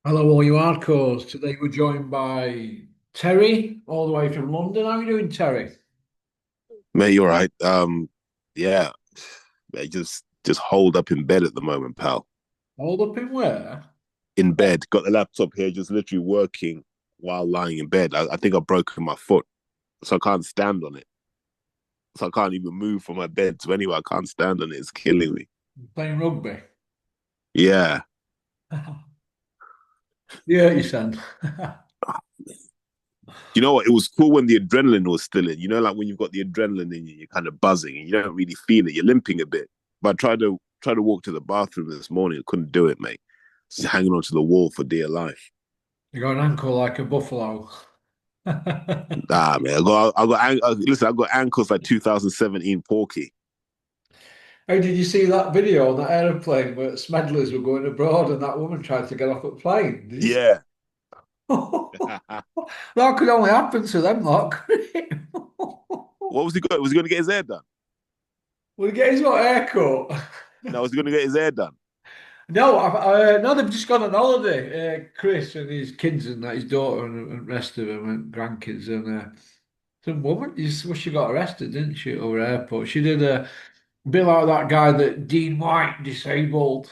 Hello, all you hardcores. Today we're joined by Terry, all the way from London. How are you doing, Terry? Mate, you're right. Yeah, mate, just holed up in bed at the moment, pal. Hold up in where? In bed, got the laptop here, just literally working while lying in bed. I think I've broken my foot, so I can't stand on it. So I can't even move from my bed to anywhere. I can't stand on it. It's killing me. Playing rugby. Yeah. Yeah, you son. You know what? It was cool when the adrenaline was still in. You know, like when you've got the adrenaline in you, you're kind of buzzing and you don't really feel it. You're limping a bit. But I tried to walk to the bathroom this morning. I couldn't do it, mate. Just hanging onto the wall for dear life. You got an ankle like a buffalo. Nah, man. Listen, I got ankles like 2017 Porky. Hey, did you see that video on that aeroplane where Smedleys were going abroad and that woman tried to get off the plane? Did you see? Yeah. That could only happen to them, lot. What was he going? Was he going to get his hair done? Will he get his what haircut? No, was he going to get his hair done? No, no, they've just gone on holiday. Chris and his kids and that, his daughter and the rest of them and grandkids and some woman. Well, she got arrested, didn't she, over airport? She did a bit like that guy that Dean White disabled.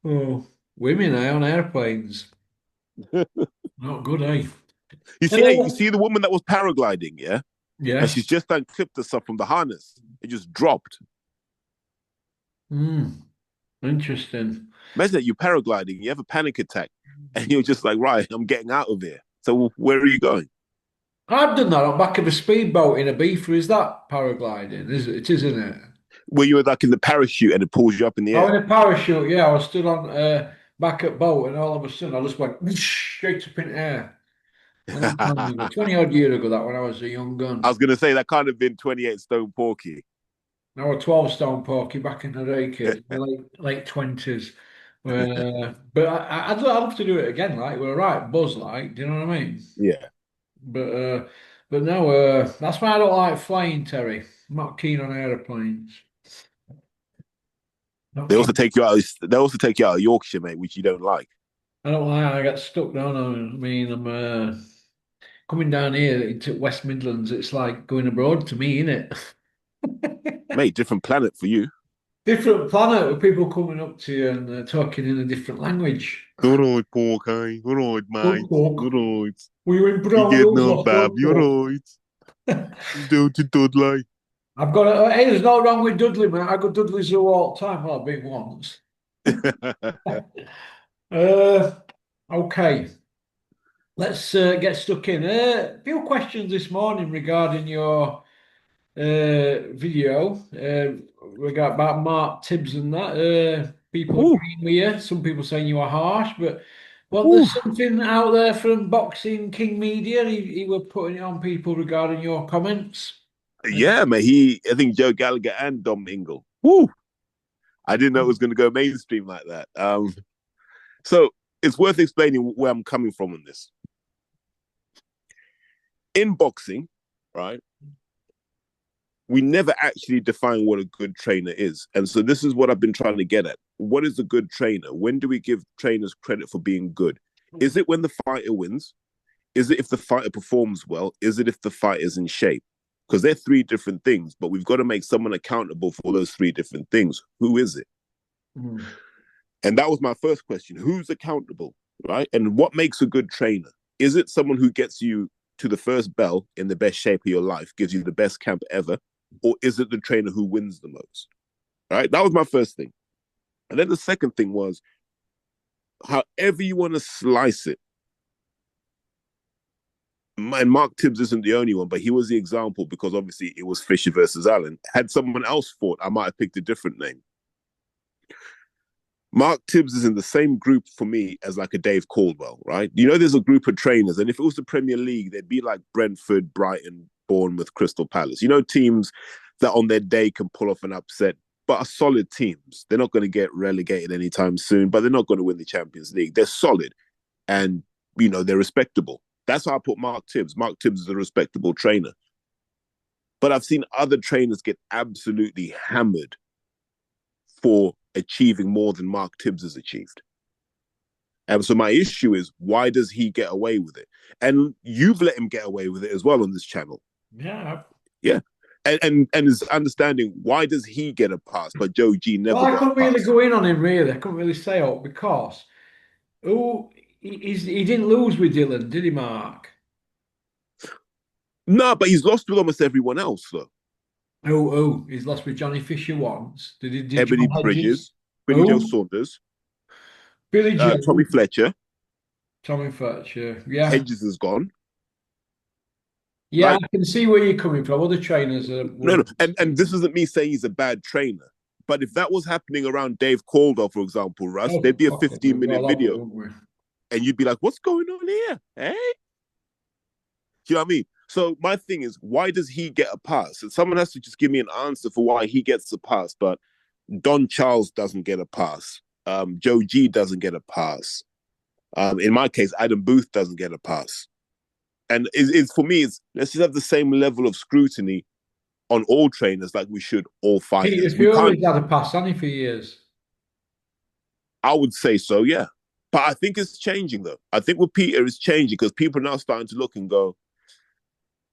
Oh, women on airplanes, not good, eh? You Uh, see the woman that was paragliding, yeah, and yes. she's just unclipped herself from the harness. It just dropped. Hmm. Interesting. Imagine that you're paragliding, you have a panic attack, and you're just like, right, I'm getting out of here. So where are you going? I've done that on back of a speedboat in Ibiza. Is that paragliding? Is it? It is, isn't it? Where you're like in the parachute and it pulls you up in the Oh, air. in a parachute, yeah. I was stood on back at boat, and all of a sudden, I just went whoosh, straight up in the air. Long time ago, I 20 odd year ago, that when I was a young gun. was gonna say that can't have been 28 stone Porky. Now a 12 stone porky back in the day, kids, my late 20s. But I'd love to do it again, like, we're right, buzz, like, do you know what I mean? Yeah. But uh, but no, that's why I don't like flying, Terry. I'm not keen on aeroplanes. Not They also keen. take you out. They also take you out of Yorkshire, mate, which you don't like. I don't like. I get stuck down. I mean, I'm coming down here into West Midlands. It's like going abroad to me, innit? Mate, different planet for you. Different planet with people coming up to you and talking in a different language. All right, Porky. All right, Don't mate. talk. All right. We were in You Brown getting Hills, on, lost. Bab? Don't You're talk. right. Don't you, Dudley? I've got a, hey, there's no wrong with Dudley, man. I got Dudley Zoo all the time. Well, I've been once. Uh, okay, let's get stuck in. A few questions this morning regarding your video about Mark Tibbs and that. People Ooh, agreeing with you. Some people saying you are harsh, but well, ooh. there's something out there from Boxing King Media. He were putting it on people regarding your comments. Yeah, mate. I think Joe Gallagher and Dom Ingle. Woo. I didn't know it was going to go mainstream like that. So it's worth explaining where I'm coming from on this. In boxing, right? We never actually define what a good trainer is. And so this is what I've been trying to get at. What is a good trainer? When do we give trainers credit for being good? Is it when the fighter wins? Is it if the fighter performs well? Is it if the fighter's in shape? Because they're three different things, but we've got to make someone accountable for those three different things. Who is it? Mm. And that was my first question. Who's accountable, right? And what makes a good trainer? Is it someone who gets you to the first bell in the best shape of your life, gives you the best camp ever? Or is it the trainer who wins the most? Right? That was my first thing. And then the second thing was, however you want to slice it, and Mark Tibbs isn't the only one, but he was the example because obviously it was Fisher versus Allen. Had someone else fought, I might have picked a different name. Mark Tibbs is in the same group for me as like a Dave Caldwell, right? You know, there's a group of trainers, and if it was the Premier League, they'd be like Brentford, Brighton, Bournemouth, Crystal Palace. You know, teams that on their day can pull off an upset, but are solid teams. They're not going to get relegated anytime soon, but they're not going to win the Champions League. They're solid, and you know they're respectable. That's how I put Mark Tibbs. Mark Tibbs is a respectable trainer, but I've seen other trainers get absolutely hammered for achieving more than Mark Tibbs has achieved. And so my issue is, why does he get away with it? And you've let him get away with it as well on this channel. Yeah. Yeah. And his understanding, why does he get a pass, but Joe G Well, never I got a couldn't really pass? go in on him, really. I couldn't really say up because he didn't lose with Dylan, did he, Mark? No, but he's lost with almost everyone else, though. He's lost with Johnny Fisher once. Did Ebony John Hedges? Bridges, Billy Joe Oh, Saunders, Billy Tommy Joe, Fletcher, Tommy Fletcher. Yeah. Hedges is gone. Yeah, Like, I can see where you're coming from. Other trainers no, no. wouldn't. And this isn't me saying he's a bad trainer. But if that was happening around Dave Calder, for example, Russ, there'd Oh, be a fuck it. We'd be 15-minute all over it, video. wouldn't we? And you'd be like, what's going on here? Eh? Do you know what I mean? So my thing is, why does he get a pass? And someone has to just give me an answer for why he gets a pass. But Don Charles doesn't get a pass. Joe G doesn't get a pass. In my case, Adam Booth doesn't get a pass. And it's for me, it's let's just have the same level of scrutiny on all trainers like we should all Peter fighters. We can't. Fury's had a pass on him for years. I would say so, yeah. But I think it's changing though. I think with Peter it's changing because people are now starting to look and go,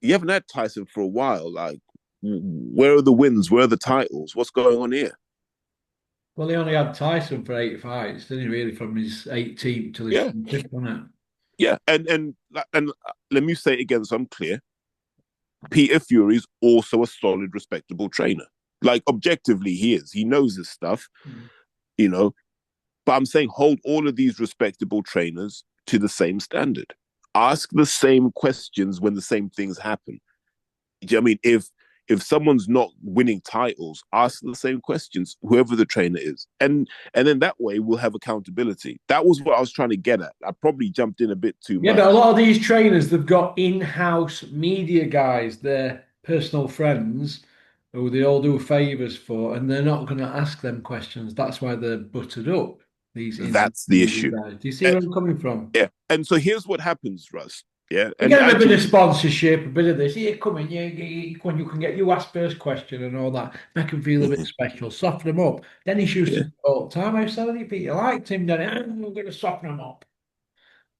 you haven't had Tyson for a while. Like, where are the wins? Where are the titles? What's going on here? Well, he only had Tyson for 8 fights, didn't he? Really, from his 18th till his Yeah, 25th, wasn't it? yeah. And let me say it again so I'm clear. Peter Fury is also a solid, respectable trainer. Like objectively, he is. He knows his stuff, Mm. you know. But I'm saying hold all of these respectable trainers to the same standard. Ask the same questions when the same things happen. Do you know what I mean? If someone's not winning titles, ask the same questions, whoever the trainer is. And then that way we'll have accountability. That was what I was trying to get at. I probably jumped in a bit too Yeah, but a much. lot of these trainers, they've got in-house media guys, their personal friends, who they all do favors for, and they're not going to ask them questions. That's why they're buttered up, these in That's the media issue. guys. Do you see where I'm coming from? Yeah. And so here's what happens, Russ. Yeah. We And get them a bit of actually, sponsorship, a bit of this. Here, come in, when you can get you ask first question and all that, make them feel a bit special, soften them up. Dennis used to yeah. do it all the time. I was telling you, Peter, liked him, Dennis. I'm going to soften them up.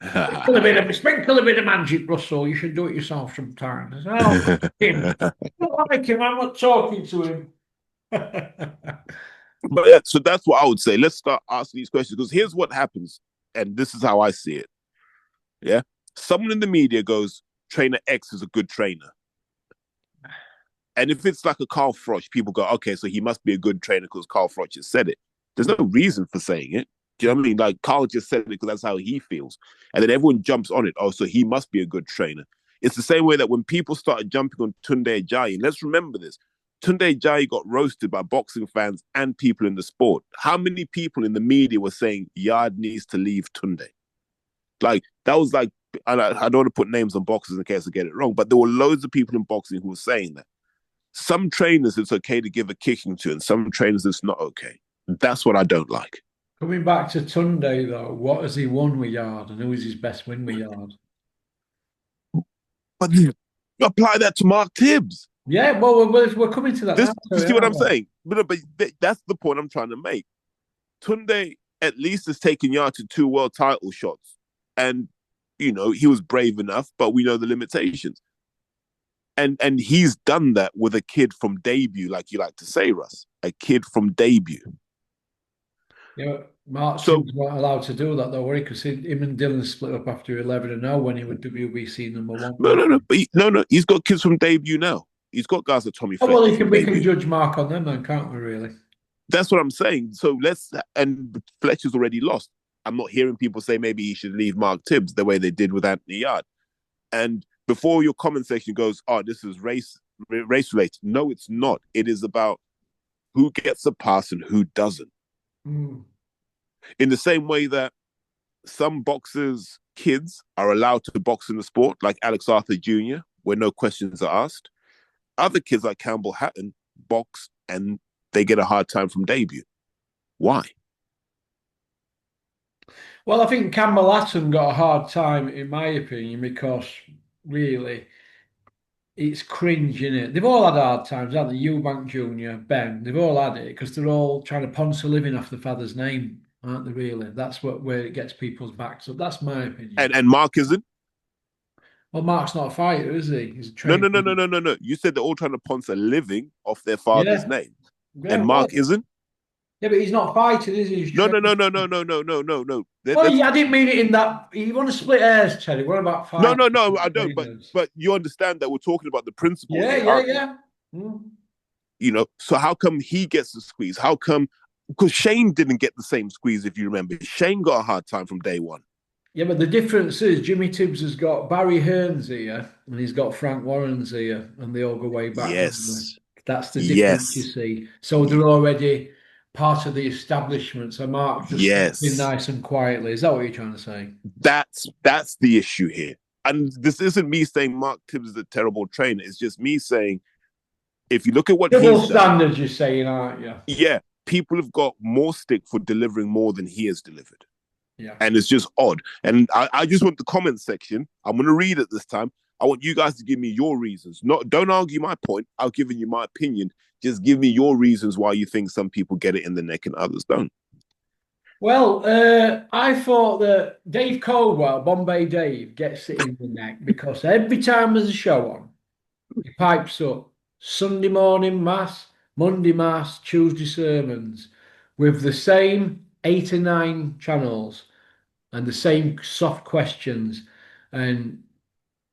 Sprinkle a bit of magic, Russell. You should do it yourself sometimes. I said, oh, him. I don't like him. I'm not talking to him. But yeah, so that's what I would say. Let's start asking these questions because here's what happens, and this is how I see it. Yeah, someone in the media goes, "Trainer X is a good trainer," and if it's like a Carl Froch, people go, "Okay, so he must be a good trainer because Carl Froch has said it." There's no reason for saying it. Do you know what I mean? Like Carl just said it because that's how he feels, and then everyone jumps on it. Oh, so he must be a good trainer. It's the same way that when people started jumping on Tunde Ajayi, and let's remember this. Tunde Ajayi got roasted by boxing fans and people in the sport. How many people in the media were saying Yard needs to leave Tunde? Like that was like, I don't want to put names on boxers in case I get it wrong, but there were loads of people in boxing who were saying that. Some trainers it's okay to give a kicking to, and some trainers it's not okay. That's what I don't like. Coming back to Tunde, though, what has he won with Yard and who is his best win with Yard? But you apply that to Mark Tibbs. Yeah, well, we're coming to that This, now, you so see what aren't I'm we? saying? But that's the point I'm trying to make. Tunde at least has taken Yard to two world title shots, and he was brave enough, but we know the limitations. And he's done that with a kid from debut, like you like to say, Russ, a kid from debut. Mark So Tibbs weren't allowed to do that, though, were he? Because him and Dylan split up after 11-0 when he was WBC #1, no, weren't no, no, he? but no, he's got kids from debut now. He's got guys like Tommy Oh, well, Fletcher from we can debut. judge Mark on them then, can't we, really? That's what I'm saying. So and Fletcher's already lost. I'm not hearing people say maybe he should leave Mark Tibbs the way they did with Anthony Yard. And before your comment section goes, oh, this is race related. No, it's not. It is about who gets a pass and who doesn't. Mm. In the same way that some boxers' kids are allowed to box in the sport, like Alex Arthur Jr., where no questions are asked. Other kids like Campbell Hatton box and they get a hard time from debut. Why? Well, I think Campbell Hatton got a hard time, in my opinion, because really it's cringe, is it? They've all had hard times, haven't they? Eubank Jr., Ben, they've all had it because they're all trying to ponce a living off the father's name. aren't they? Really, that's what where it gets people's backs up. That's my opinion. And Mark isn't. Well, Mark's not a fighter, is he? He's a No, no, trained. no, no, no, no, no. You said they're all trying to punch a living off their father's Yeah, name, yeah, and well, Mark isn't. yeah, but he's not fighting, is he? He's No, no, trained. no, no, no, no, no, no, no, no. Well, yeah, I didn't mean it in that. You want to split hairs, Terry? What about No, fighting no, no. I don't. trainers? But you understand that we're talking about the principle Yeah, here, yeah, aren't we? yeah. Mm. So how come he gets the squeeze? How come? Because Shane didn't get the same squeeze, if you remember. Shane got a hard time from day one. Yeah, but the difference is Jimmy Tibbs has got Barry Hearns here and he's got Frank Warren's here, and they all go way back, don't they? Yes, That's the difference, you yes, see. So they're already part of the establishment. So Mark just stepped in yes. nice and quietly. Is that what you're trying to say? That's the issue here. And this isn't me saying Mark Tibbs is a terrible trainer. It's just me saying if you look at what Double he's done, standards, you're saying, aren't you? yeah, people have got more stick for delivering more than he has delivered. Yeah. And it's just odd. And I just want the comment section. I'm going to read it this time. I want you guys to give me your reasons. Not don't argue my point. I've given you my opinion. Just give me your reasons why you think some people get it in the neck and others don't. Well, I thought that Dave Caldwell, Bombay Dave, gets it in the neck because every time there's a show on, he pipes up Sunday morning mass, Monday mass, Tuesday sermons with the same 8 or 9 channels and the same soft questions. And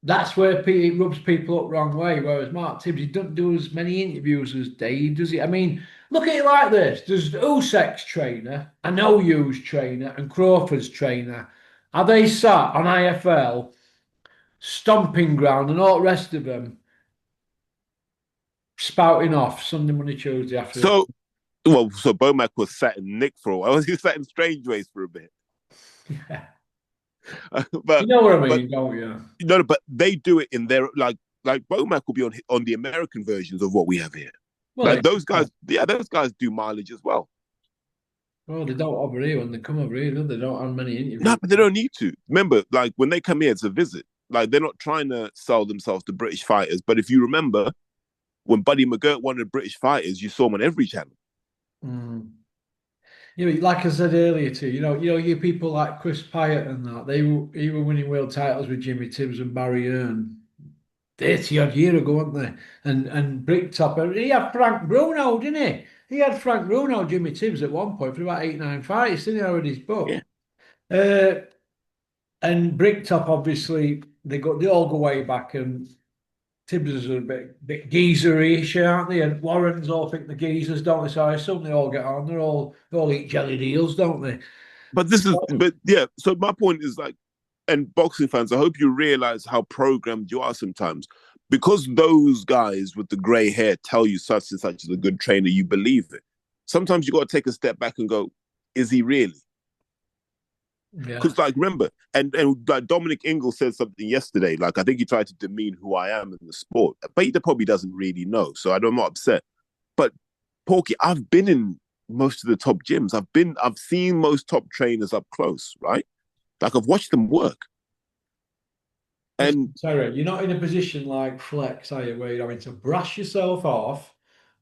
that's where it rubs people up wrong way. Whereas Mark Tibbs, he doesn't do as many interviews as Dave, does he? I mean, look at it like this: there's Usyk's trainer, an OU's trainer, and Crawford's trainer. Are they sat on IFL, stomping ground, and all the rest of them spouting off Sunday, Monday, Tuesday after? So, so Bomac was sat in Nick for a while. He was sat in Strange Ways for a bit. Yeah. You but know what I but mean, don't you? no, but they do it in their like Bomac will be on the American versions of what we have here. Well, Like those guys, yeah, those guys do mileage as well. they don't over here when they come over here, do they? They don't have many No, interviews. but they don't need to. Remember, like when they come here to visit, like they're not trying to sell themselves to British fighters. But if you remember, when Buddy McGirt wanted British fighters, you saw him on every channel. Mm. You know, like I said earlier too, you people like Chris Pyatt and that, he were winning world titles with Jimmy Tibbs and Barry Hearn 30 odd year ago, weren't they? And Bricktop, he had Frank Bruno, didn't he? He had Frank Bruno, Jimmy Tibbs at one point for about 8, 9 fights, didn't he? I read his book. Yeah. Uh, and Bricktop, obviously, they all go way back, and Tibbs is a bit geezer-ish, aren't they? And Warrens all think the geezers, don't they? So I assume they all get on. They all eat jelly deals, don't they? But yeah. So my point is like, and boxing fans, I hope you realize how programmed you are sometimes. Because those guys with the grey hair tell you such and such is a good trainer, you believe it. Sometimes you got to take a step back and go, is he really? Yeah. Because like remember, and like Dominic Ingle said something yesterday. Like I think he tried to demean who I am in the sport, but he probably doesn't really know. So I'm not upset. But Porky, I've been in most of the top gyms. I've seen most top trainers up close, right? Like I've watched them work. Listen, And Terry, you're not in a position like Flex, are you, where you're having to brush yourself off,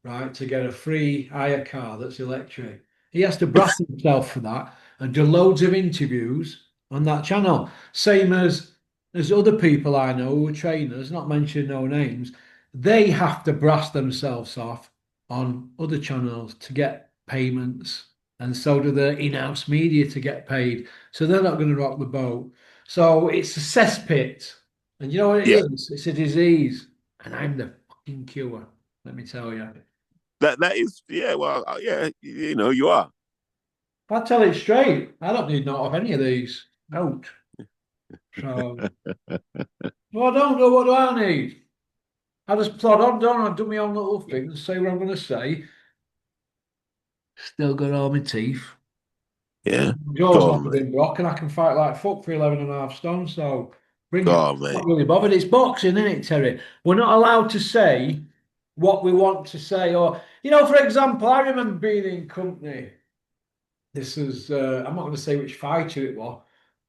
right, to get a free hire car that's electric. He has to brush himself for that and do loads of interviews on that channel. Same as other people I know who are trainers, not mentioning no names, they have to brush themselves off on other channels to get payments. And so do the in-house media to get paid. So they're not going to rock the boat. So it's a cesspit. And you know what it yeah, is? It's a disease. And I'm the fucking cure, let me tell you. that is yeah. Well, yeah, you are. I tell it straight. I don't need not of any of these. Don't. So, well, I don't know what do I need. I just plod on, don't I? Do my own little things, say what I'm going to say. Still got all my teeth. Yeah. Jaws Go not on, mate. been block, and I can fight like fuck for 11.5 stone. So bring Go it. on, Not mate. really bothered. It's boxing, isn't it, Terry? We're not allowed to say what we want to say. Or, for example, I remember being in company. This is, I'm not going to say which fighter it was.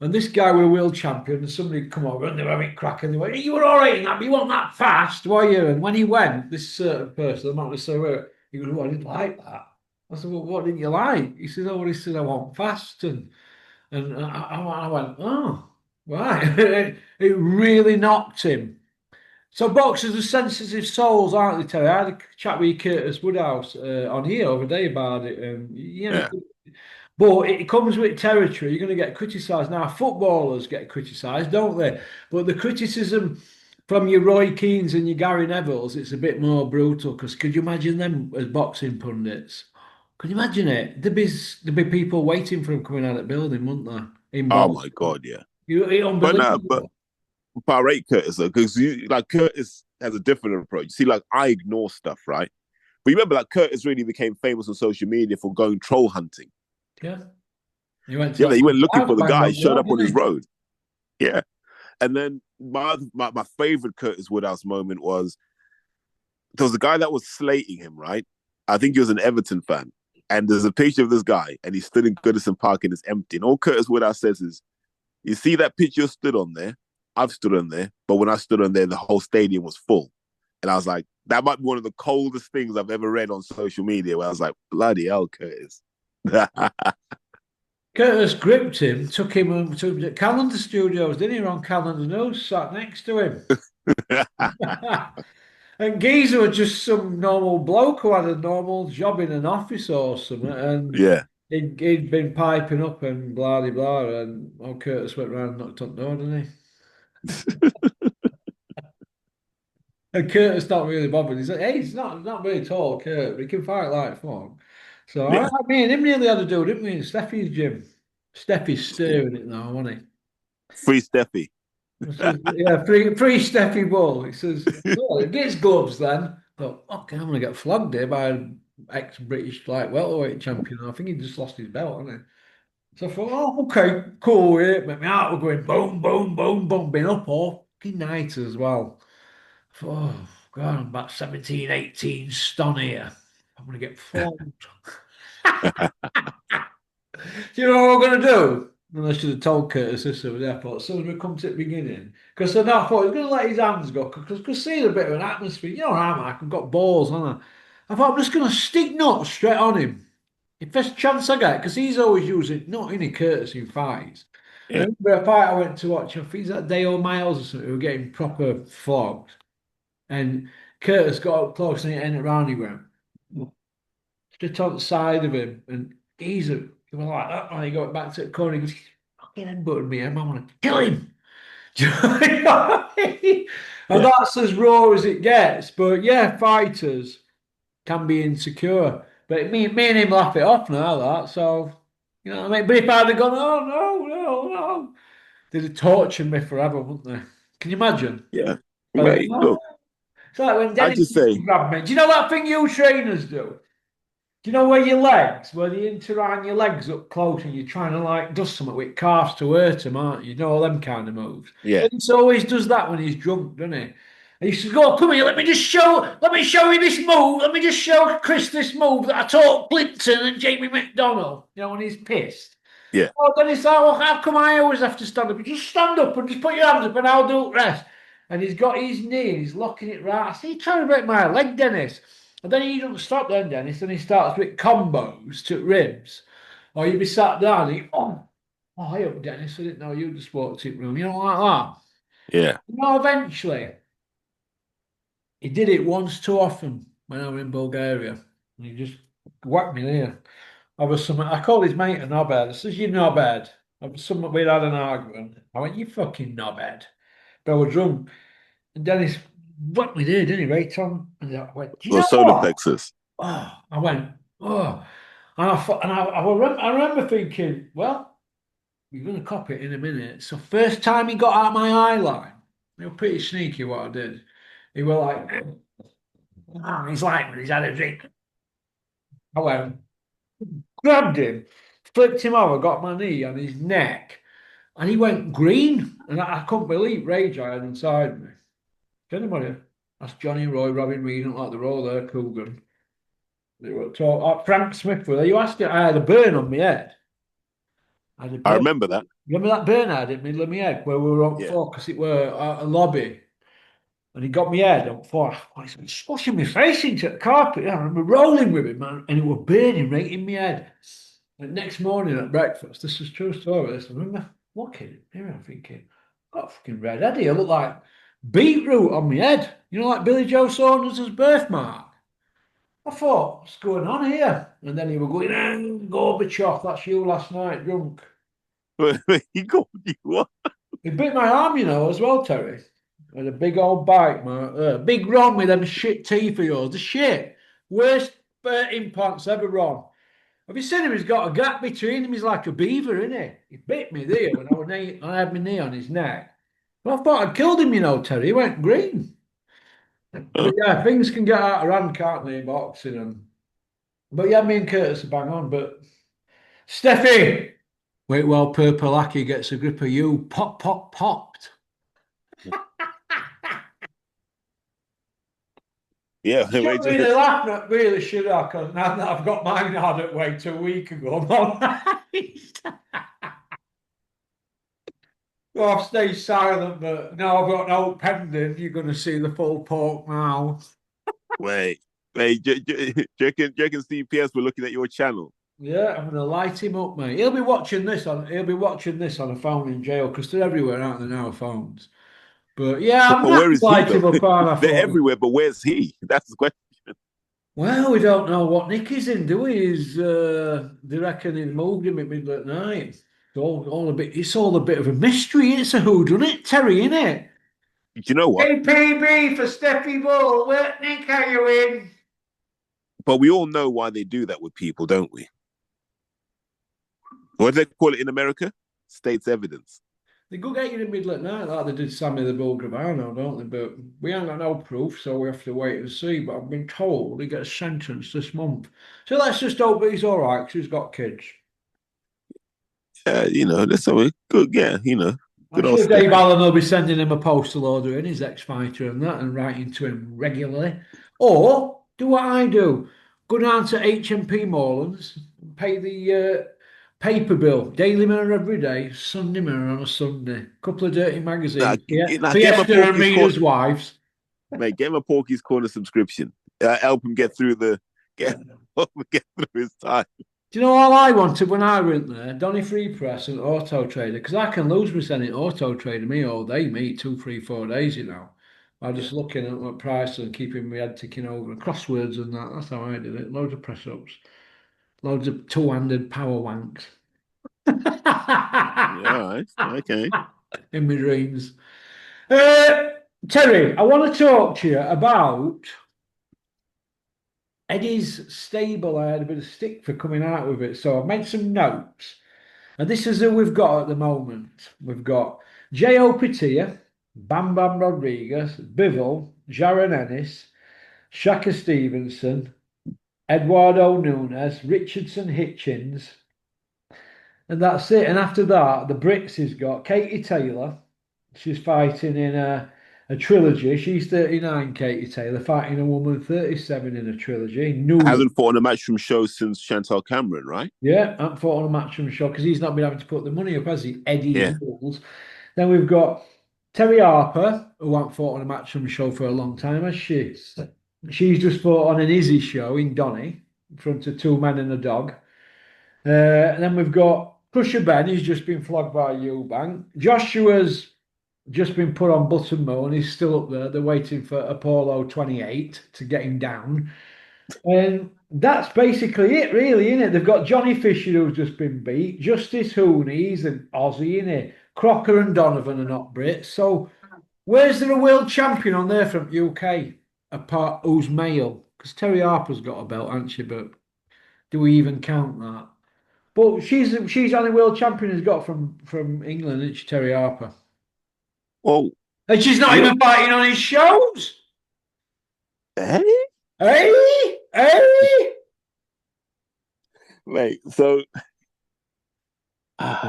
And this guy was a world champion, and somebody come over and they were having crack, and they went, "You were all right in that, but you weren't that fast, were you?" And when he went, this certain person, I'm not going to say where, he goes, "Oh, I didn't like that." I said, well, what didn't you like? He said, oh, well, he said, I want fast. And I went, oh, right. It really knocked him. So boxers are sensitive souls, aren't they, Terry? I had a chat with Curtis Woodhouse on here over day about it. Yeah. But it comes with territory. You're going to get criticised. Now, footballers get criticised, don't they? But the criticism from your Roy Keanes and your Gary Nevilles, it's a bit more brutal. Because could you imagine them as boxing pundits? Could you imagine it? There'd be people waiting for him coming out of the building, wouldn't there? In Oh box. my God, yeah. It's But no, but unbelievable. I rate Curtis though, because like Curtis has a different approach. See, like I ignore stuff, right? But you remember, like Curtis really became famous on social media for going troll hunting. Yeah. He went to Yeah, that he went looking for the bang guy. He on showed road, up on his didn't road. Yeah, and then my favorite Curtis Woodhouse moment was there was a guy that was slating him, right? I think he was an Everton fan. And there's a picture of this guy, and he stood in Goodison Park and it's empty. And all Curtis Woodhouse says is, you see that picture you stood on there? I've stood on there, but when I stood on there, the whole stadium was full. And I was like, that might be one of the coldest things I've ever read on social media, where I was like, bloody hell, Curtis. Curtis gripped him, took him to Calendar Studios, didn't he? On Calendar News, sat next to him. And Geezer was just some normal bloke who had a normal job in an office or something. And Yeah. he'd been piping up and blah, blah, blah. And old Curtis went round and knocked on the door, didn't he? And Curtis not really bothered. He's like, hey, he's not really tall, Kurt, but he can fight like fuck. So Yeah. me and him nearly had a do, didn't we, in Steffi's gym? Steffi's steering it now, wasn't he? Free Steffi. He says, yeah, free Steffi Bull. He says, oh, he gets gloves then. I thought, okay, I'm gonna get flogged here by an ex-British like welterweight champion. I think he just lost his belt, hasn't he? So I thought, oh, okay, cool. Yeah, but my heart was going boom, boom, boom, boom, been up all fucking night as well. I thought, oh, God, I'm about 17, 18, stun here. I'm gonna get flogged. Do you know what we're going to do? And I should have told Curtis this at the airport as soon as we come to the beginning. Because I thought he was going to let his hands go because could see a bit of an atmosphere. You know, right, Mark, I've got balls, haven't I thought I'm just going to stick nuts straight on him. The first chance I get, because he's always using not any Curtis in fights. I Yeah. remember a fight I went to watch, I think it's that Dale Miles or something, who were getting proper flogged. And Curtis got up close and he ended around, he went straight on the side of him. And he's a he went like that, and he got back to the corner. He goes, he's fucking headbutting me. I want to kill him. Do you know what I mean? And Yeah. that's as raw as it gets. But yeah, fighters can be insecure. But me and him laugh it off now, that. So, you know what I mean? But if I'd have gone, oh, no, no, no, they'd have tortured me forever, wouldn't they? Can you imagine? Yeah. I'd have Mate, gone, look, oh. It's like when I Dennis just used to say, grab me. Do you know that thing you trainers do? Do you know where your legs, where you interline your legs up close and you're trying to like do something with calves to hurt him, aren't you? You know all them kind of moves. yeah, Dennis always does that when he's drunk, doesn't he? He used to go, come here, let me show you this move. Let me just show Chris this move that I taught Clinton and Jamie McDonnell. You know, when he's pissed. yeah, Oh, then he's like, well, how come I always have to stand up? Just stand up and just put your hands up and I'll do the rest. And he's got his knee and he's locking it right. I say, you're trying to break my leg, Dennis. And then he doesn't stop then, Dennis, and he starts with combos to ribs. Or you'd be sat down and he, hi up, Dennis. I didn't know you just walked in the room. You know, like that. yeah. You know, eventually, he did it once too often when I was in Bulgaria. And he just whacked me there. I called his mate a knobhead. I says, you knobhead. We'd had an argument. I went, you fucking knobhead. But I was drunk. And Dennis whacked me there, didn't he, right, Tom? And I went, do you Or know solar what? plexus. Oh, I went, oh. And I remember thinking, well, you're going to cop it in a minute. So first time he got out my eye line, it was pretty sneaky what I did. He was like, he's like, when he's had a drink. I went, grabbed him, flipped him over, got my knee on his neck, and he went green. And I couldn't believe rage I had inside me. If anybody, that's Johnny Roy, Robin Reed, don't like the role there, Coogan. They were Frank Smith were there. You asked it, I had a burn on my head. I had a I burn. remember that. Remember that burn I had in the middle of my head where we were on Yeah. floor because it were a lobby. And he got me head up for, he's squashing my face into the carpet. Yeah, I remember rolling with him, man, and it was burning right in my head. And next morning at breakfast, this is true story. This, I remember looking here, I'm thinking, I've got a fucking red head here. I look like beetroot on my head. You know, like Billy Joe Saunders' birthmark. I thought, what's going on here? And then he was going, Gorbachev, that's you last night, drunk. He called you what? He bit my arm, as well, Terry. With a big old bite, man. Big Ron with them shit teeth of yours. The shit. Worst implants ever, Ron. Have you seen him? He's got a gap between him. He's like a beaver, isn't he? He bit me there when I had my knee on his neck. Well, I thought I'd killed him, Terry. He went green. But yeah, things can get out of hand, can't they, in boxing? But yeah, me and Curtis are bang on. But Steffi, wait while Purple Lackey gets a grip of you. Pop, pop, popped. Yeah, Shouldn't really laugh at really, should I? Because now that I've got mine hard at weight a week ago, I'm all right. Well, I've stayed silent, but now I've got no pending. You're going to see the full pork now. wait, wait. Do you reckon CPS were looking at your channel? Yeah, I'm going to light him up, mate. He'll be watching this on. He'll be watching this on a phone in jail because they're everywhere, aren't they now? Phones. But yeah, I'm But going where to is he light though? him up, and I They're thought. everywhere, but where's he? That's the question. Well, we don't know what Nick is in, do we? They reckon he moved him at middle at night. It's all a bit. It's all a bit of a mystery. It's a whodunit, Terry, isn't it? Do you know what? APB for Steffi Bull. Where Nick are you in? But we all know why they do that with people, don't we? What do they call it in America? State's evidence. They go get you in the middle at night like they did Sammy the Bull Gravano, don't they? But we ain't got no proof, so we have to wait and see. But I've been told he gets sentenced this month. So let's just hope he's all right because he's got kids. That's always good. Yeah, I'm good old sure Dave Steffi. Allen will be sending him a postal order in his ex-fighter and that and writing to him regularly. Or do what I do. Go down to HMP Morelands, pay the paper bill. Daily Mirror every day, Sunday Mirror on a Sunday. Couple of dirty Nah, magazines. Yeah. get him a Fiesta and Porky's Reader's corner, Wives. mate. Get him a Porky's corner subscription. Help him get through help him get through his time. Do you know all I wanted when I went there? Donny Free Press and Auto Trader. Because I can lose myself in Auto Trader me all day, me, 2, 3, 4 days, I'm Yeah. just looking at what price and keeping my head ticking over. Crosswords and that. That's how I did it. Loads of press ups. Loads of two-handed power wanks. Yeah. All right. Okay. In my dreams. Uh, Terry, I want to talk to you about Eddie's stable. I had a bit of stick for coming out with it. So I made some notes. And this is who we've got at the moment. We've got J.O. Patia, Bam Bam Rodriguez, Bivol, Jaron Ennis, Shaka Stevenson, Eduardo Nunes, Richardson Hitchens, and that's it. And after that, the Brits has got Katie Taylor. She's fighting in a trilogy. She's 39, Katie Taylor, fighting a woman 37 in a trilogy. New. Hasn't fought on a matchroom show since Chantal Cameron, right? Yeah, I'm fought on a matchroom show because he's not been having to put the money up, has he? Eddie Yeah. Rules. Then we've got Terry Harper, who hasn't fought on a matchroom show for a long time, has she? She's just fought on an Izzy show in Donny in front of two men and a dog. And then we've got Crusher Ben, he's just been flogged by Eubank. Joshua's just been put on button and he's still up there. They're waiting for Apollo 28 to get him down. And that's basically it, really, isn't it? They've got Johnny Fisher, who's just been beat, Justice Hooney, he's an Aussie, isn't it? Crocker and Donovan are not Brits. So where's there a world champion on there from UK, apart who's male? Because Terry Harper's got a belt, hasn't she? But do we even count that? But she's only world champion has got from England, isn't she, Terry Harper? Well, And she's not you know, even fighting on his shows. hey, Hey, hey. mate. So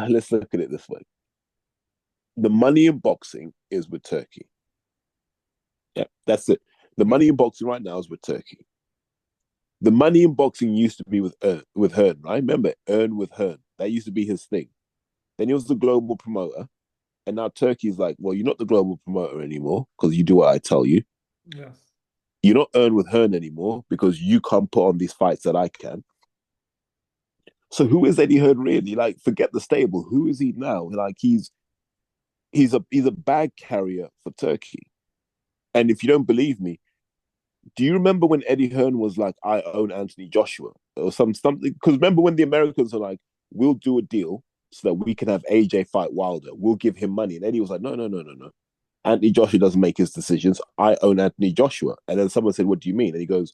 let's look at it this way: the money in boxing is with Turkey. Yeah, that's it. The money in boxing right now is with Turkey. The money in boxing used to be with Hearn, right? Remember Earn with Hearn. That used to be his thing. Then he was the global promoter. And now Turkey's like, well, you're not the global promoter anymore because you do what I tell you. Yeah. You're not Earn with Hearn anymore because you can't put on these fights that I can. So who is Eddie Hearn really? Like, forget the stable. Who is he now? Like, he's a bag carrier for Turkey. And if you don't believe me, do you remember when Eddie Hearn was like, I own Anthony Joshua or something? Because remember when the Americans were like, we'll do a deal so that we can have AJ fight Wilder. We'll give him money. And Eddie was like, no, no, no, no, no. Anthony Joshua doesn't make his decisions. I own Anthony Joshua. And then someone said, what do you mean? And he goes,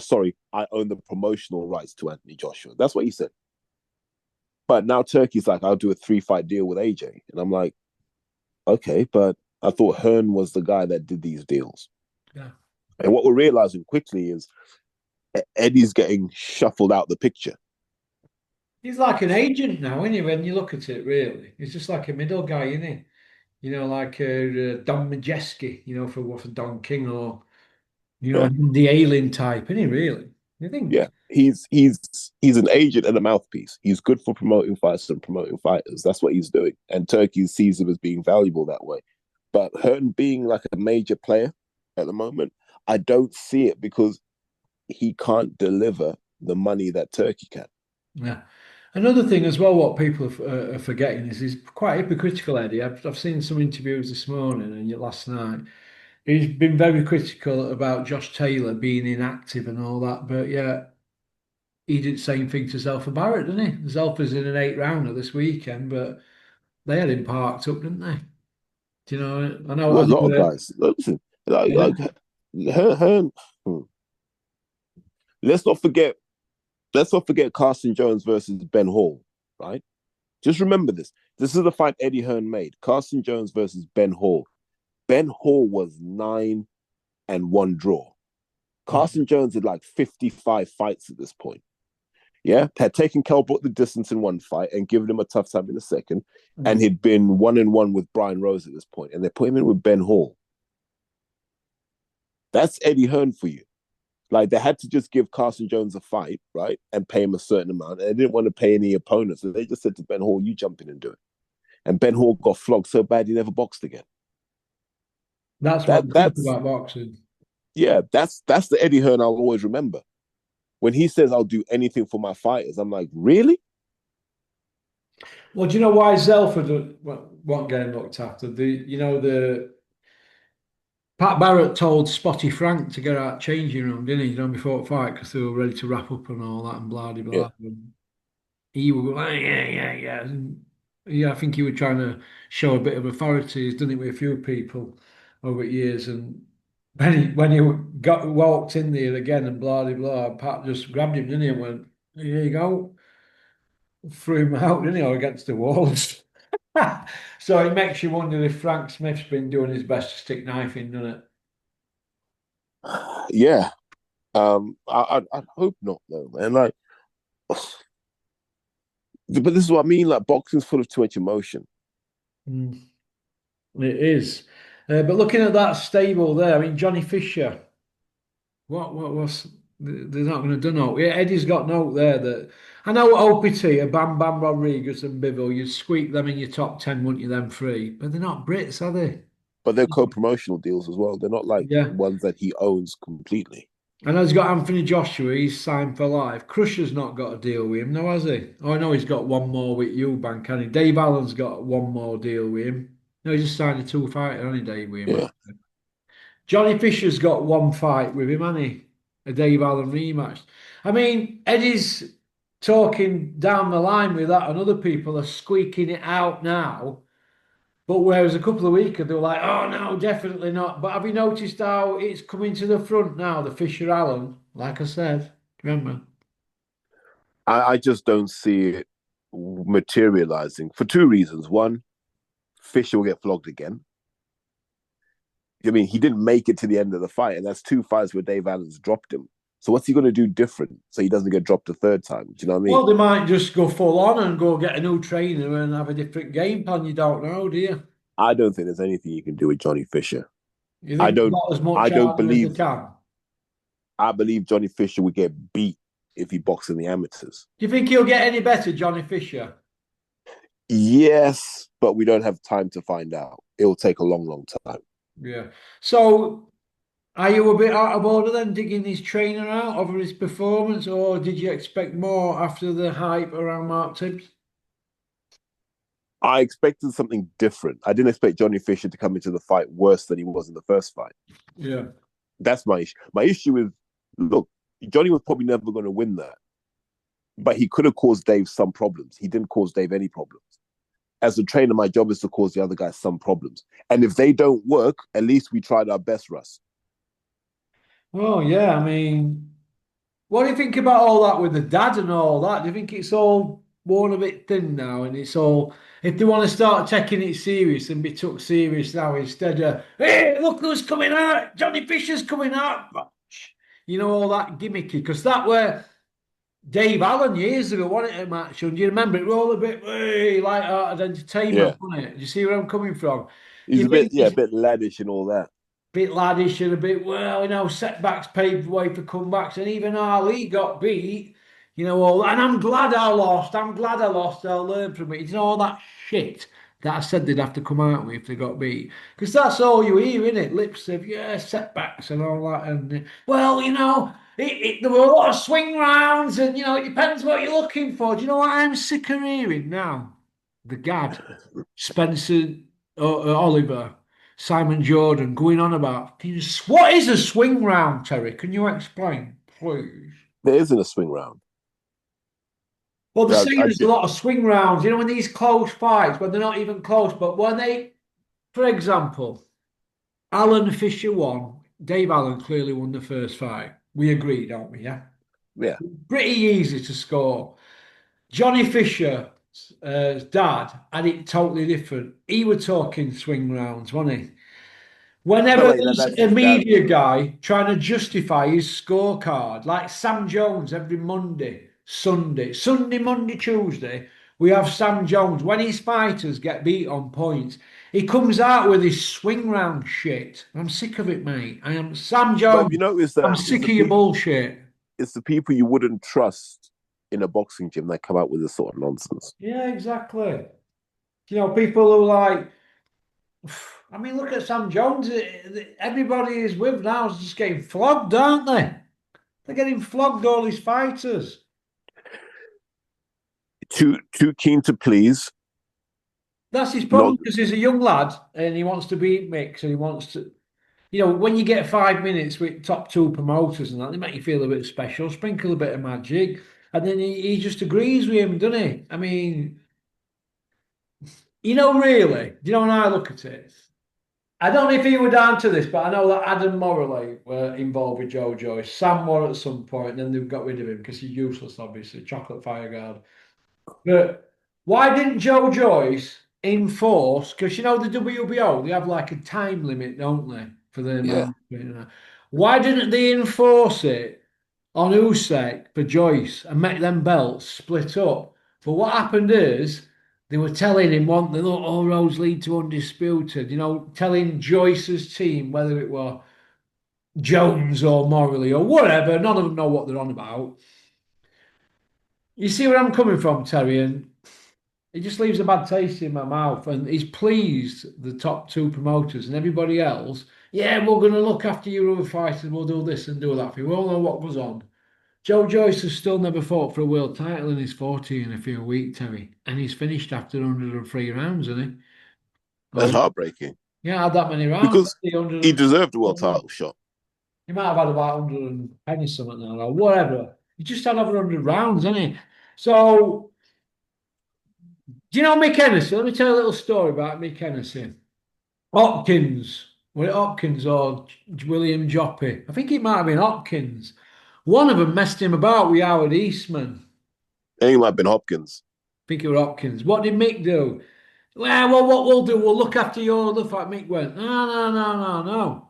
sorry, I own the promotional rights to Anthony Joshua. That's what he said. But now Turkey's like, I'll do a 3-fight deal with AJ. And I'm like, okay, but I thought Hearn was the guy that did these deals. Yeah. And what we're realizing quickly is Eddie's getting shuffled out the picture. He's like an agent now, isn't he? When you look at it, really, he's just like a middle guy, isn't he? Like Don Majeski, for Don King, or Yeah, the alien type, isn't he? Really? You yeah. think? He's an agent and a mouthpiece. He's good for promoting fights and promoting fighters. That's what he's doing. And Turkey sees him as being valuable that way. But Hearn being like a major player at the moment, I don't see it because he can't deliver the money that Turkey can. Yeah. Another thing as well, what people are forgetting is he's quite hypocritical, Eddie. I've seen some interviews this morning and last night. He's been very critical about Josh Taylor being inactive and all that, but yeah, he did the same thing to Zelfa Barrett, didn't he? Zelfa's in an 8 rounder this weekend, but they had him parked up, didn't they? Do you know? I know. Well, I a lot of know. guys. Listen, Yeah. Hearn. Let's not forget. Let's not forget Carson Jones versus Ben Hall. Right. Just remember this. This is the fight Eddie Hearn made. Carson Jones versus Ben Hall. Ben Hall was 9-1 draw. Carson Jones had like 55 fights at this point. Yeah, had taken Kell Brook the distance in one fight and given him a tough time in the second, and Mm. he'd been 1-1 with Brian Rose at this point, and they put him in with Ben Hall. That's Eddie Hearn for you. Like they had to just give Carson Jones a fight, right, and pay him a certain amount, and they didn't want to pay any opponents, so they just said to Ben Hall, "You jump in and do it." And Ben Hall got flogged so bad he never boxed again. That's what That I think that's about boxing. yeah, that's the Eddie Hearn I'll always remember. When he says I'll do anything for my fighters, I'm like, really? Well, do you know why Zelfa won't get him looked after? The Pat Barrett told Spotty Frank to get out changing room, didn't he? Before the fight because they were ready to wrap up and all that and blah Yeah. blah. And he would go, "Ah, yeah, yeah, yeah." And, yeah, I think he was trying to show a bit of authority. He's done it with a few people over the years. And when he walked in there again and blah blah, Pat just grabbed him, didn't he? And went, "Here you go." Threw him out, didn't he? Or against the walls. So it makes you wonder if Frank Smith's been doing his best to stick knife in, doesn't it? Yeah. I hope not though, man. Like, but this is what I mean. Like, boxing's full of too much emotion. Mm, it is. But looking at that stable there, I mean, Johnny Fisher, what's they're not going to do no. Yeah, Eddie's got note there that I know OPT, Bam Bam Rodriguez and Bivol, you'd squeak them in your top 10, wouldn't you, them three? But they're not Brits, are they? But they're co-promotional deals as well. They're not like Yeah. ones that he owns completely. I know he's got Anthony Joshua, he's signed for life. Crusher's not got a deal with him, no, has he? Oh, I know he's got one more with Eubank, hasn't he? Dave Allen's got one more deal with him. No, he just signed a two-fighter, hasn't he, Dave, with him? Yeah. Johnny Fisher's got one fight with him, hasn't he? A Dave Allen rematch. I mean, Eddie's talking down the line with that, and other people are squeaking it out now. But whereas a couple of weeks ago, they were like, oh, no, definitely not. But have you noticed how it's coming to the front now, the Fisher Allen? Like I said, remember? I just don't see it materializing for two reasons. One, Fisher will get flogged again. I mean, he didn't make it to the end of the fight, and that's two fights where Dave Allen's dropped him. So what's he going to do different so he doesn't get dropped a third time? Do you know what I mean? Well, they might just go full on and go get a new trainer and have a different game plan. You don't know, do you? I don't think there's anything you can do with Johnny Fisher. You I think they've don't. got as much I out don't of him as they believe. can? I believe Johnny Fisher would get beat if he boxed in the amateurs. Do you think he'll get any better, Johnny Fisher? Yes, but we don't have time to find out. It will take a long, long time. Yeah. So are you a bit out of order then, digging his trainer out over his performance, or did you expect more after the hype around Mark Tibbs? I expected something different. I didn't expect Johnny Fisher to come into the fight worse than he was in the first fight. Yeah. That's my issue. My issue is, look, Johnny was probably never going to win that, but he could have caused Dave some problems. He didn't cause Dave any problems. As a trainer, my job is to cause the other guy some problems. And if they don't work, at least we tried our best, Russ. Oh yeah, I mean, what do you think about all that with the dad and all that? Do you think it's all worn a bit thin now and it's all, if they want to start taking it serious and be took serious now instead of, hey, look who's coming out, Johnny Fisher's coming out, you know, all that gimmicky, because that were Dave Allen years ago, wasn't it, a match? And do you remember it? Were all a bit, hey, light-hearted entertainment, Yeah. wasn't it? Do you see where I'm coming from? Do He's you think a it's bit laddish and all that. bit laddish and a bit, well, setbacks paved the way for comebacks. And even Ali got beat, and I'm glad I lost. I'm glad I lost. I'll learn from it. All that shit that I said they'd have to come out with if they got beat. Because that's all you hear, innit? Lips of, yeah, setbacks and all that. And, well, there were a lot of swing rounds and, it depends what you're looking for. Do you know what I'm sick of hearing now? The Gad, Spencer Oliver. Simon Jordan going on about what is a swing round, Terry? Can you explain, please? There isn't a swing round. Well, they're I, saying I there's a did, lot of swing rounds, in these close fights, when they're not even close, but when they, for example, Alan Fisher won, Dave Allen clearly won the first fight. We agree, don't we? Yeah. yeah. Pretty easy to score. Johnny Fisher, dad, had it totally different. He was talking swing rounds, wasn't he? But Whenever mate, there's that's a just media Darren. guy trying to justify his scorecard, like Sam Jones every Monday, Sunday, Monday, Tuesday, we have Sam Jones. When his fighters get beat on points, he comes out with his swing round shit. I'm sick of it, mate. I am Sam But have Jones. you noticed I'm that sick of your bullshit. it's the people you wouldn't trust in a boxing gym that come out with this sort of nonsense. Yeah, exactly. People who like, I mean, look at Sam Jones. Everybody is with now is just getting flogged, aren't they? They're getting flogged, all these fighters. Too keen to please. That's his Not problem because he's a young lad and he wants to beat Mix and he wants to, when you get 5 minutes with top two promoters and that, they make you feel a bit special, sprinkle a bit of magic, and then he just agrees with him, doesn't he? I mean, really, do you know when I look at it? I don't know if he were down to this, but I know that Adam Morley were involved with Joe Joyce. Sam were at some point, and then they've got rid of him because he's useless, obviously. Chocolate Fireguard. But why didn't Joe Joyce enforce? Because the WBO, they have like a time limit, don't they, for their yeah. man? Why didn't they enforce it on Usyk for Joyce and make them belts split up? But what happened is they were telling him one, the all roads lead to undisputed. Telling Joyce's team whether it were Jones or Morley or whatever. None of them know what they're on about. You see where I'm coming from, Terry? And it just leaves a bad taste in my mouth. And he's pleased the top two promoters and everybody else. Yeah, we're going to look after your other fighters. We'll do this and do that for you. We all know what goes on. Joe Joyce has still never fought for a world title in his 40 in a few weeks, Terry. And he's finished after 103 rounds, isn't he? That's Oh, heartbreaking yeah, had that many rounds. because The 100 he deserved a world and, title shot. he might have had about 100 and penny something now, or whatever. He just had over 100 rounds, hasn't he? So, do you know Mick Hennessy? Let me tell you a little story about Mick Hennessy. Hopkins. Was it Hopkins or William Joppy? I think it might have been Hopkins. One of them messed him about with Howard Eastman. And he might have been Hopkins. I think it was Hopkins. What did Mick do? Well, what we'll do, we'll look after your other fight. Mick went, no, no, no, no, no.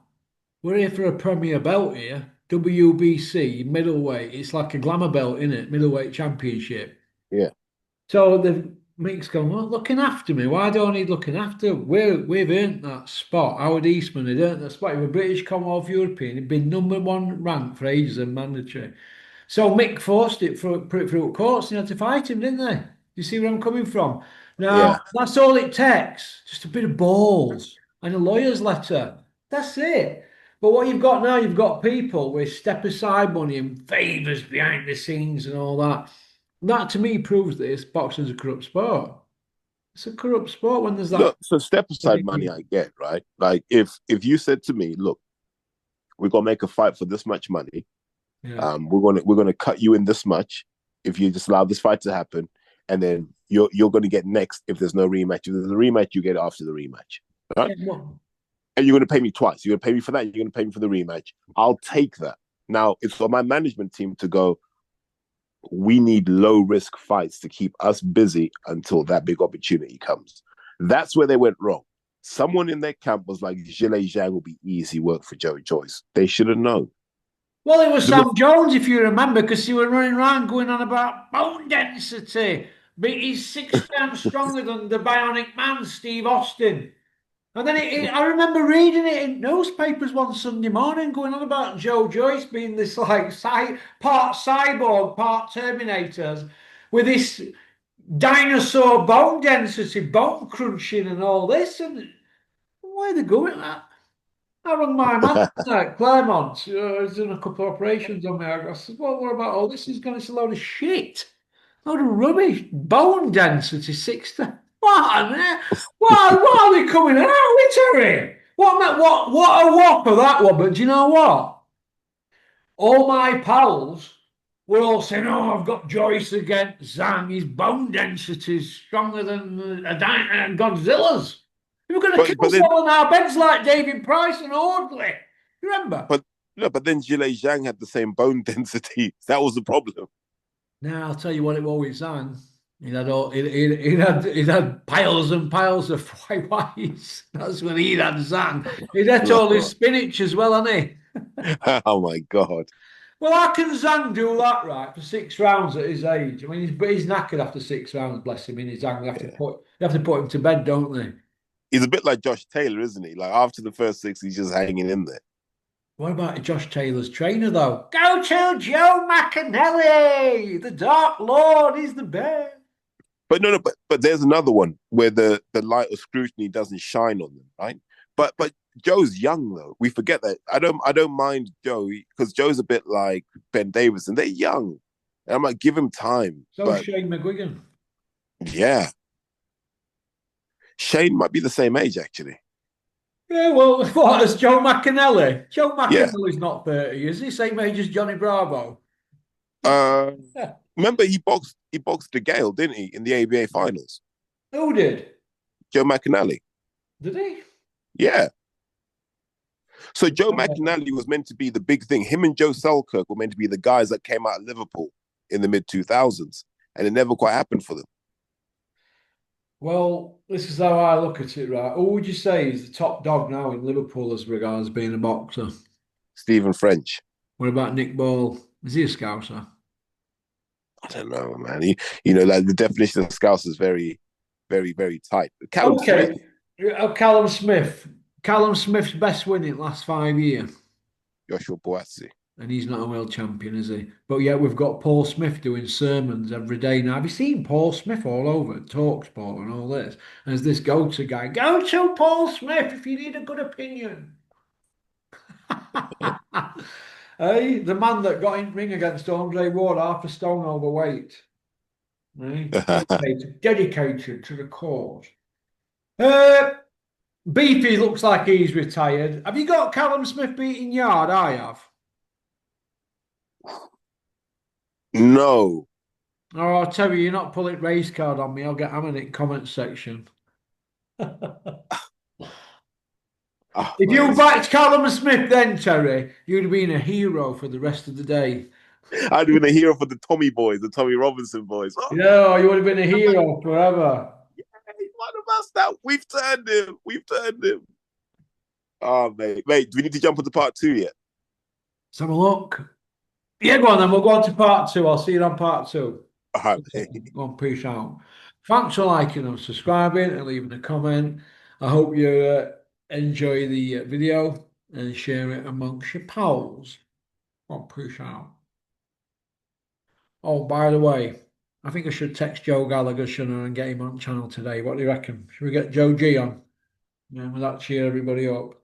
We're here for a premier belt here. WBC, middleweight. It's like a glamour belt, isn't it? Middleweight championship. Yeah. So the Mick's going, well, looking after me. Why don't I need looking after? We've earned that spot. Howard Eastman had earned that spot. He was British Commonwealth European. He'd been number one ranked for ages and mandatory. So Mick forced it for through courts and had to fight him, didn't they? You see where I'm coming from? Now, Yeah. that's all it takes. Just a bit of balls and a lawyer's letter. That's it. But what you've got now, you've got people with step aside money and favours behind the scenes and all that. That to me proves this boxing's a corrupt sport. It's a corrupt sport when there's that. Look, so step aside money I get, right? Like if you said to me, look, we're gonna make a fight for this much money. Yeah. We're gonna cut you in this much if you just allow this fight to happen, and then you're gonna get next if there's no rematch. If there's a rematch, you get it after the rematch. Right? Yeah, well, And you're gonna pay me twice. You're gonna pay me for that, you're gonna pay me for the rematch. I'll take that. Now it's for my management team to go, we need low risk fights to keep us busy until that big opportunity comes. That's where they went wrong. Someone in their camp was like, Zhile Zhang will be easy work for Joey Joyce. They should have known. well, it was The, Sam Jones, if you remember, because he was running around going on about bone density. But he's 6 times stronger than the bionic man, Steve Austin. And then I remember reading it in newspapers one Sunday morning, going on about Joe Joyce being this like part cyborg, part Terminators, with this dinosaur bone density, bone crunching, and all this. And where are they going at? I rang my man at Claremont. He's done a couple of operations on me. I said, well, what about all this? He's gone, it's a load of shit. Load of rubbish. Bone density 60. What on earth? What are they coming out with, Terry? What a whopper that one. But do you know what? All my pals were all saying, oh, I've got Joyce against Zhang. His bone density is stronger than Godzilla's. We were going to but kill then someone on our beds like David Price and Audley. You remember? but no, but then Zhile Zhang had the same bone density. That was the problem. Now I'll tell you what it was with Zhang. He had piles and piles of white whites. That's when he had Zhang. He'd had all his spinach as well, hadn't he? Oh my god! Well, how can Zhang do that right for 6 rounds at his age? I mean, he's knackered after 6 rounds. Bless him. In his Zhang, Yeah. they have to put him to bed, don't they? He's a bit like Josh Taylor, isn't he? Like after the first six, he's just hanging in there. What about Josh Taylor's trainer though? Go to Joe McAnally. The Dark Lord is the best. But no, no, but there's another one where the light of scrutiny doesn't shine on them, right? But Joe's young though. We forget that. I don't mind Joe because Joe's a bit like Ben Davis, and they're young. And I'm like, give him time. So But Shane McGuigan. yeah, Shane might be the same age actually. Yeah, well, what is Joe McAnally? Joe Yeah. McAnally's not 30, is he? Same age as Johnny Bravo. Uh, Yeah. remember he boxed the Gale, didn't he, in the ABA finals? Who did? Joe McAnally. Did he? Yeah. So Joe Oh. McAnally was meant to be the big thing. Him and Joe Selkirk were meant to be the guys that came out of Liverpool in the mid 2000s, and it never quite happened for them. Well, this is how I look at it, right? Who would you say is the top dog now in Liverpool as regards being a boxer? Stephen French. What about Nick Ball? Is he a scouser? I don't know, man. Like the definition of Scouse is very, very, very tight. Callum Smith, Okay. Callum Smith. Callum Smith's best win in the last 5 years. Joshua Boazzi. And he's not a world champion, is he? But yet we've got Paul Smith doing sermons every day now. Have you seen Paul Smith all over Talksport and all this? As this go-to guy, go to Paul Smith if you need a good opinion. Hey, the man that got in ring against Andre Ward, half a stone overweight. Right? Dedicated to the cause. Uh, Beefy looks like he's retired. Have you got Callum Smith beating Yard? I have. No. Oh, I'll tell you, you're not pulling race card on me. I'll get hammered in comment section. Oh, If man. you backed Callum Smith then, Terry, you'd have been a hero for the rest of the day. I'd been a hero for the Tommy boys, the Tommy Robinson boys. Oh, Yeah, you would have been a hero forever. what about that? We've turned him. We've turned him. Oh, mate. Do we need to jump into part two yet? Let's have a look. Yeah, go on then. We'll go on to part two. I'll see you on part two. All right, mate. Go on, peace out. Thanks for liking and subscribing and leaving a comment. I hope you enjoy the video and share it amongst your pals. Go on, peace out. Oh, by the way, I think I should text Joe Gallagher, shouldn't I, and get him on channel today. What do you reckon? Should we get Joe G on? Yeah, will that cheer everybody up?